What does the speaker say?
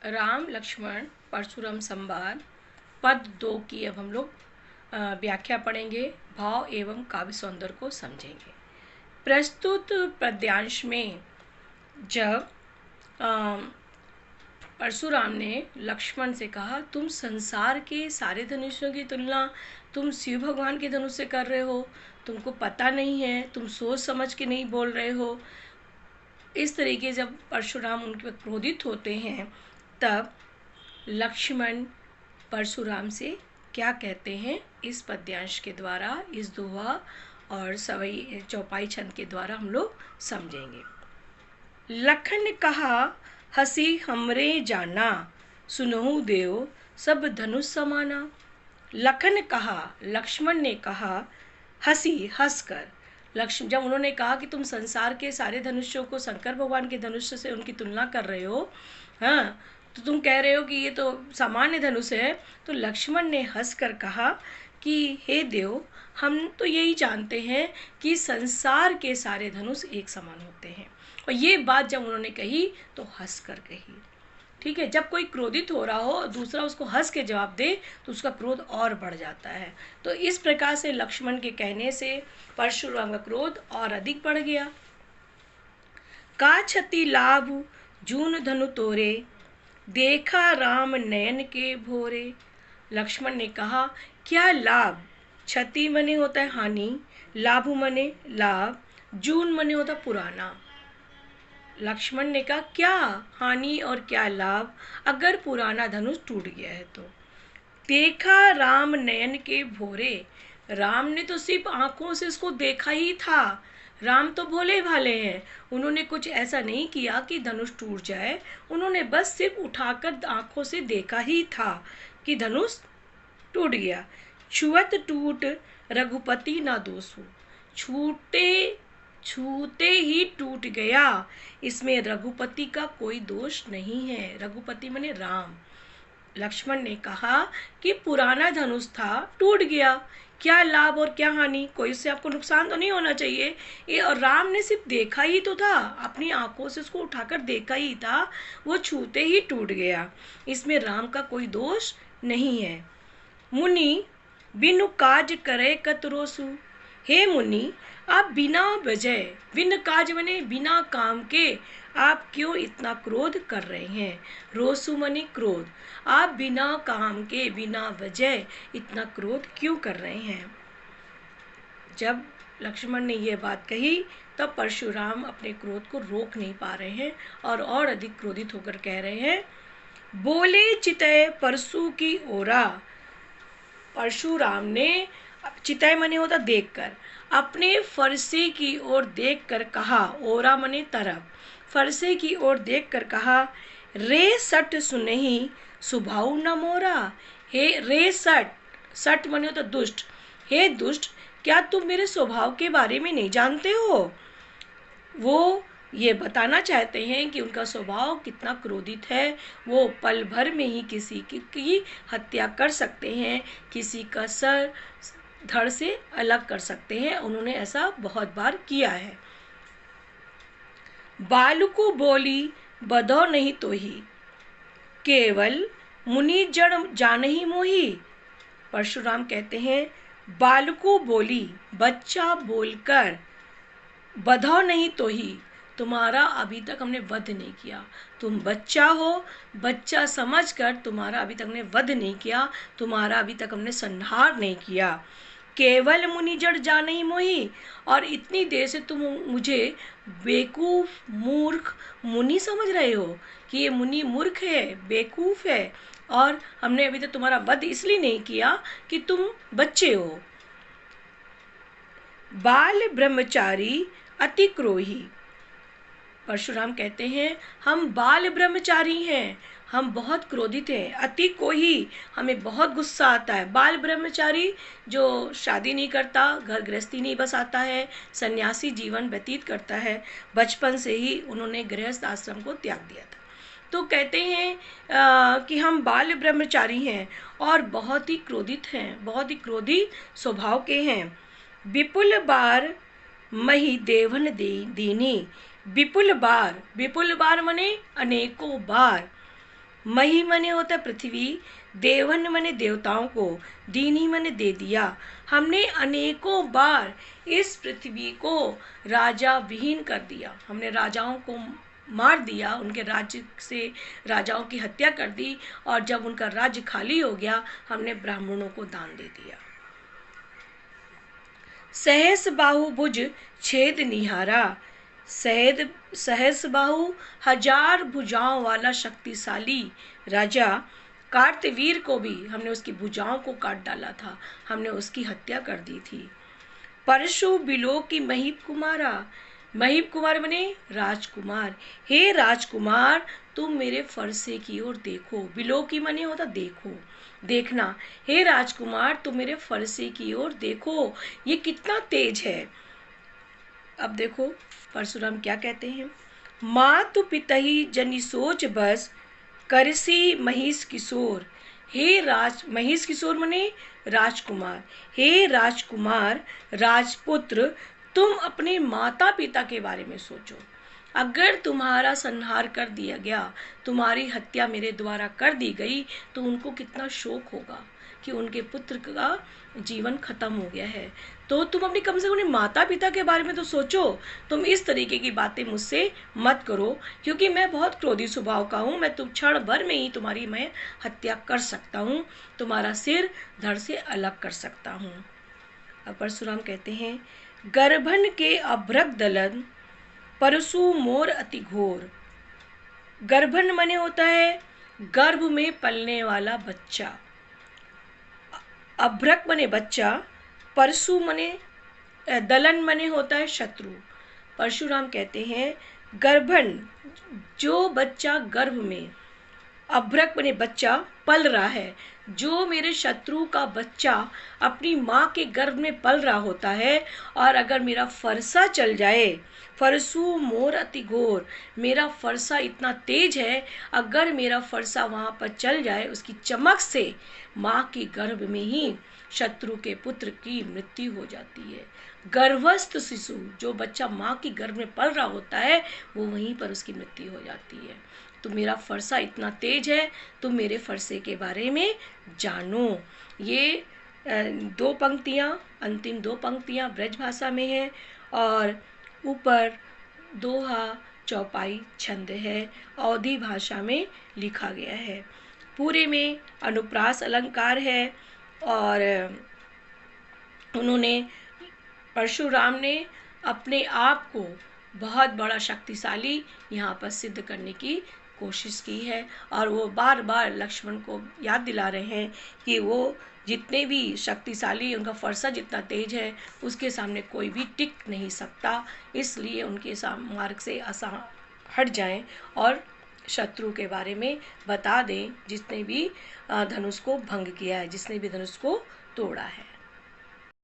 राम लक्ष्मण परशुराम संवाद पद 2 की अब हम लोग व्याख्या पढ़ेंगे, भाव एवं काव्य सौंदर्य को समझेंगे। प्रस्तुत पद्यांश में जब परशुराम ने लक्ष्मण से कहा, तुम संसार के सारे धनुषों की तुलना तुम शिव भगवान के धनुष से कर रहे हो, तुमको पता नहीं है, तुम सोच समझ के नहीं बोल रहे हो। इस तरीके जब परशुराम उनके क्रोधित होते हैं तब लक्ष्मण परशुराम से क्या कहते हैं, इस पद्यांश के द्वारा, इस दोहा और सवई चौपाई छंद के द्वारा हम लोग समझेंगे। लखन कहा हसी हमरे जाना, सुनहु देव सब धनुष समाना। लखन कहा, लक्ष्मण ने कहा, हंसी हंसकर। जब उन्होंने कहा कि तुम संसार के सारे धनुषों को शंकर भगवान के धनुष से उनकी तुलना कर रहे हो, हाँ, तो तुम कह रहे हो कि ये तो सामान्य धनुष है। तो लक्ष्मण ने हंसकर कहा कि हे देव, हम तो यही जानते हैं कि संसार के सारे धनुष एक समान होते हैं। और ये बात जब उन्होंने कही तो हंसकर कही। ठीक है, जब कोई क्रोधित हो रहा हो दूसरा उसको हंस के जवाब दे तो उसका क्रोध और बढ़ जाता है। तो इस प्रकार से लक्ष्मण के कहने से परशुराम का क्रोध और अधिक बढ़ गया। का क्षति लाभ जून धनु तोरे, देखा राम नयन के भोरे। लक्ष्मण ने कहा, क्या लाभ? क्षति मने होता है हानि, लाभ मने लाभ, जून मने होता पुराना। लक्ष्मण ने कहा, क्या हानि और क्या लाभ अगर पुराना धनुष टूट गया है तो। देखा राम नयन के भोरे, राम ने तो सिर्फ आंखों से इसको देखा ही था। राम तो भोले भाले हैं, उन्होंने कुछ ऐसा नहीं किया कि धनुष टूट जाए, उन्होंने बस सिर्फ उठाकर आंखों से देखा ही था कि धनुष टूट गया। छुअत टूट रघुपति ना दोषु, छूते ही टूट गया, इसमें रघुपति का कोई दोष नहीं है। रघुपति माने राम। लक्ष्मण ने कहा कि पुराना धनुष था, टूट गया, क्या लाभ और क्या हानि, कोई इससे आपको नुकसान तो नहीं होना चाहिए। ये और राम ने सिर्फ देखा ही तो था, अपनी आंखों से उसको उठाकर देखा ही था, वो छूते ही टूट गया, इसमें राम का कोई दोष नहीं है। मुनि बिनु काज करे कतरोसु, हे मुनि आप बिना वजह, बिन काज मने बिना काम के आप क्यों इतना क्रोध कर रहे हैं। रोसु मने क्रोध, आप बिना काम के बिना वजह इतना क्रोध क्यों कर रहे हैं। जब लक्ष्मण ने यह बात कही तब परशुराम अपने क्रोध को रोक नहीं पा रहे हैं और अधिक क्रोधित होकर कह रहे हैं, बोले चितय परसु की ओरा। परशुराम ने, चितय मने होता देखकर, अपने फरसे की ओर देखकर कहा, ओरा मने तरफ, फरसे की ओर देखकर कहा, रे सट सुनहि सुभाऊ न मोरा। हे रे सट, सट मने होता दुष्ट, हे दुष्ट, क्या तुम मेरे स्वभाव के बारे में नहीं जानते हो। वो ये बताना चाहते हैं कि उनका स्वभाव कितना क्रोधित है, वो पल भर में ही किसी की हत्या कर सकते हैं, किसी का सर धड़ से अलग कर सकते हैं, उन्होंने ऐसा बहुत बार किया है। बालको बोली बधो नहीं तो ही, केवल मुनि जड़ जानहि मोही। परशुराम कहते हैं, बालको बोली, बच्चा बोलकर, बधो नहीं तो ही, तुम्हारा अभी तक हमने वध नहीं किया। तुम बच्चा हो, बच्चा समझकर तुम्हारा अभी तक हमने वध नहीं किया, तुम्हारा अभी तक हमने संहार नहीं किया। केवल मुनि जड़ जानहि मोही, और इतनी देर से तुम मुझे बेवकूफ मूर्ख मुनि समझ रहे हो कि ये मुनि मूर्ख है, बेवकूफ है, और हमने अभी तक तुम्हारा वध इसलिए नहीं किया कि तुम बच्चे हो। बाल ब्रह्मचारी अति क्रोही। परशुराम कहते हैं, हम बाल ब्रह्मचारी हैं, हम बहुत क्रोधित हैं। अति कोही, हमें बहुत गुस्सा आता है। बाल ब्रह्मचारी जो शादी नहीं करता, घर गृहस्थी नहीं बसाता है, सन्यासी जीवन व्यतीत करता है, बचपन से ही उन्होंने गृहस्थ आश्रम को त्याग दिया था। तो कहते हैं कि हम बाल ब्रह्मचारी हैं और बहुत ही क्रोधित हैं, बहुत ही क्रोधी स्वभाव के हैं। विपुल बार मही देवन दीनी, विपुल बार, विपुल बार मने अनेकों बार, मही मने होता है पृथ्वी, देवन मने देवताओं को, दीनी मने दे दिया। हमने अनेकों बार इस पृथ्वी को राजा विहीन कर दिया, हमने राजाओं को मार दिया, उनके राज्य से राजाओं की हत्या कर दी, और जब उनका राज्य खाली हो गया हमने ब्राह्मणों को दान दे दिया। सहस बाहु भुज छेद निहारा, सहस बाहु 1000 भुजाओं वाला शक्तिशाली राजा कार्तवीर को भी हमने उसकी भुजाओं को काट डाला था, हमने उसकी हत्या कर दी थी। परशु बिलो की महीप कुमारा, महीप कुमार बने राजकुमार, हे राजकुमार तुम मेरे फरसे की ओर देखो। बिलो की मने होता देखो, देखना। हे राजकुमार तुम मेरे फरसे की ओर देखो, ये कितना तेज है। अब देखो परशुराम क्या कहते हैं। मातु पितहि जनि सोच बस, करसी महिष किशोर। हे महिष किशोर मने राजकुमार, हे राजकुमार राजपुत्र तुम अपने माता पिता के बारे में सोचो। अगर तुम्हारा संहार कर दिया गया, तुम्हारी हत्या मेरे द्वारा कर दी गई, तो उनको कितना शोक होगा कि उनके पुत्र का जीवन खत्म हो गया है। तो तुम अपनी कम से कम अपने माता पिता के बारे में तो सोचो। तुम इस तरीके की बातें मुझसे मत करो, क्योंकि मैं बहुत क्रोधी स्वभाव का हूँ। मैं तुम क्षण भर में ही तुम्हारी मैं हत्या कर सकता हूँ, तुम्हारा सिर धड़ से अलग कर सकता हूँ। अब परशुराम कहते हैं, गर्भन के अभ्रक दलन, परशु मोर अति घोर। गर्भन मने होता है गर्भ में पलने वाला बच्चा, अभ्रक मने बच्चा, परशु मने दलन मने होता है शत्रु। परशुराम कहते हैं गर्भन, जो बच्चा गर्भ में, अभ्रक मने बच्चा पल रहा है, जो मेरे शत्रु का बच्चा अपनी माँ के गर्भ में पल रहा होता है, और अगर मेरा फरसा चल जाए, फरसु मोर अति घोर, मेरा फरसा इतना तेज है, अगर मेरा फरसा वहाँ पर चल जाए, उसकी चमक से माँ के गर्भ में ही शत्रु के पुत्र की मृत्यु हो जाती है। गर्भस्थ शिशु, जो बच्चा माँ के गर्भ में पल रहा होता है, वो वहीं पर उसकी मृत्यु हो जाती है। तो मेरा फरसा इतना तेज है, तुम मेरे फरसे के बारे में जानो। ये 2 पंक्तियाँ, अंतिम 2 पंक्तियाँ ब्रज भाषा में है, और ऊपर दोहा चौपाई छंद है, अवधी भाषा में लिखा गया है। पूरे में अनुप्रास अलंकार है, और उन्होंने, परशुराम ने अपने आप को बहुत बड़ा शक्तिशाली यहाँ पर सिद्ध करने की कोशिश की है, और वो बार बार लक्ष्मण को याद दिला रहे हैं कि वो जितने भी शक्तिशाली, उनका फरसा जितना तेज है, उसके सामने कोई भी टिक नहीं सकता। इसलिए उनके मार्ग से हट जाएं और शत्रु के बारे में बता दें, जिसने भी धनुष को भंग किया है, जिसने भी धनुष को तोड़ा है।